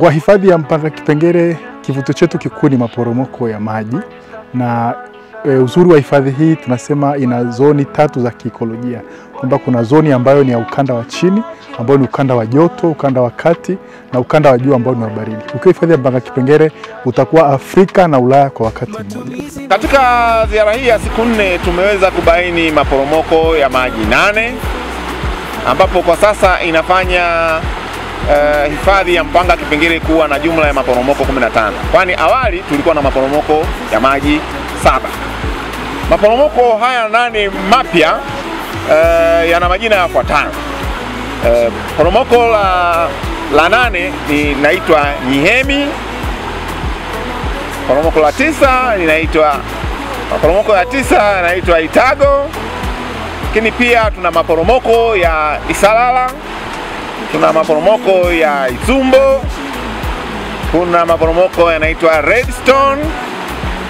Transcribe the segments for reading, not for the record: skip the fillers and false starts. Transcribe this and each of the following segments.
Kwa hifadhi ya Mpanga Kipengere, kivutio chetu kikuu ni maporomoko ya maji, na uzuri wa hifadhi hii tunasema ina zoni 3 za kiikolojia. Kwamba kuna zoni ambayo ni ya ukanda wa chini, ambao ni ukanda wa joto, ukanda wa kati na ukanda wa juu ambao ni wa baridi. Ukiwa hifadhi ya Mpanga Kipengere utakuwa Afrika na Ulaya kwa wakati mmoja. Katika ziara hii ya siku 4 tumeweza kubaini maporomoko ya maji 8 ambapo kwa sasa inafanya hifadhi ya Mpanga Kipengere kuwa na jumla ya maporomoko 15. Kwani awali tulikuwa na maporomoko ya maji 7. Maporomoko haya 8 mapya yana majina yafuatayo. Poromoko la 8 linaitwa Nyihemi. Poromoko la 9 linaitwa Itago. Lakini pia tuna maporomoko ya Isalala, tuna maporomoko ya Izumbo, kuna maporomoko yanaitwa Redstone,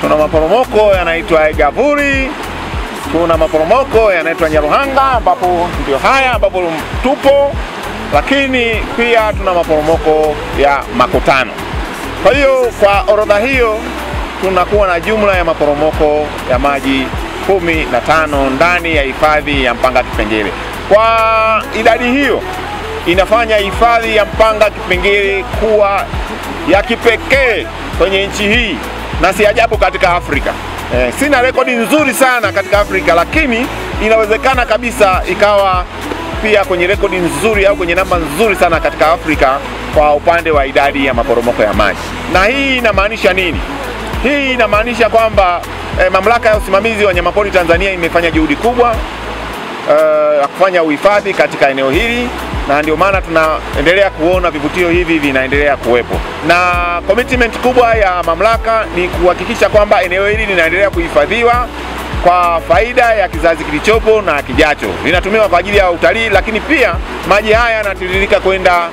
tuna maporomoko yanaitwa Igavuri, kuna maporomoko yanaitwa Nyaruhanga ambapo ndio haya ambapo tupo, lakini pia tuna maporomoko ya Makutano. Kwa hiyo kwa orodha hiyo tunakuwa na jumla ya maporomoko ya maji 15 ndani ya hifadhi ya Mpanga Kipengere. Kwa idadi hiyo inafanya hifadhi ya Mpanga Kipengere kuwa ya kipekee kwenye nchi hii na si ajabu katika Afrika. Sina rekodi nzuri sana katika Afrika, lakini inawezekana kabisa ikawa pia kwenye rekodi nzuri au kwenye namba nzuri sana katika Afrika kwa upande wa idadi ya maporomoko ya maji. Na hii inamaanisha nini? Hii inamaanisha kwamba mamlaka ya usimamizi wa wanyamapori Tanzania imefanya juhudi kubwa ya kufanya uhifadhi katika eneo hili, na ndio maana tunaendelea kuona vivutio hivi vinaendelea kuwepo. Na commitment kubwa ya mamlaka ni kuhakikisha kwamba eneo hili linaendelea kuhifadhiwa kwa faida ya kizazi kilichopo na kijacho. Linatumiwa kwa ajili ya utalii, lakini pia maji haya yanatiririka kwenda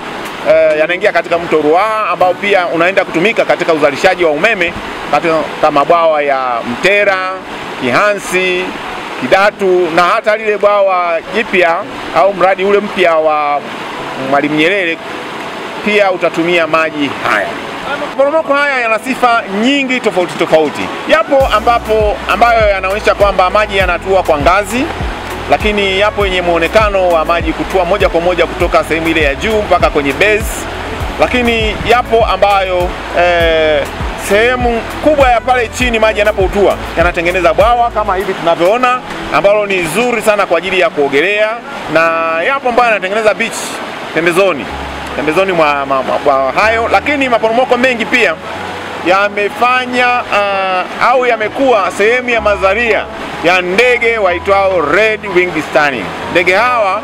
yanaingia katika mto Ruaha ambao pia unaenda kutumika katika uzalishaji wa umeme katika mabwawa ya Mtera, Kihansi, Kidatu na hata lile bwawa jipya au mradi ule mpya wa Mwalimu Nyerere pia utatumia maji haya. Maporomoko haya yana sifa nyingi tofauti tofauti. Yapo ambayo yanaonyesha kwamba maji yanatua kwa ngazi, lakini yapo yenye muonekano wa maji kutua moja kwa moja kutoka sehemu ile ya juu mpaka kwenye base. Lakini yapo ambayo sehemu kubwa ya pale chini maji yanapotua yanatengeneza bwawa kama hivi tunavyoona, ambalo ni zuri sana kwa ajili ya kuogelea, na yapo ambayo yanatengeneza beach pembezoni mwa mabwawa hayo. Lakini maporomoko mengi pia yamefanya au yamekuwa sehemu ya mazalia ya ndege waitwao Red Winged Stunning. Ndege hawa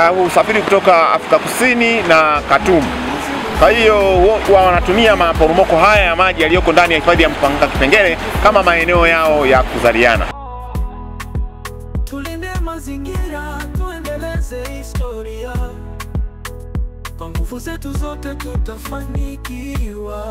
husafiri kutoka Afrika Kusini na Khartoum. Kwa hiyo wanatumia maporomoko haya ya maji yaliyoko ndani ya hifadhi ya Mpanga Kipengere kama maeneo yao ya kuzaliana. Tulinde mazingira, tuendeleze historia. Kwa nguvu zetu zote tutafanikiwa.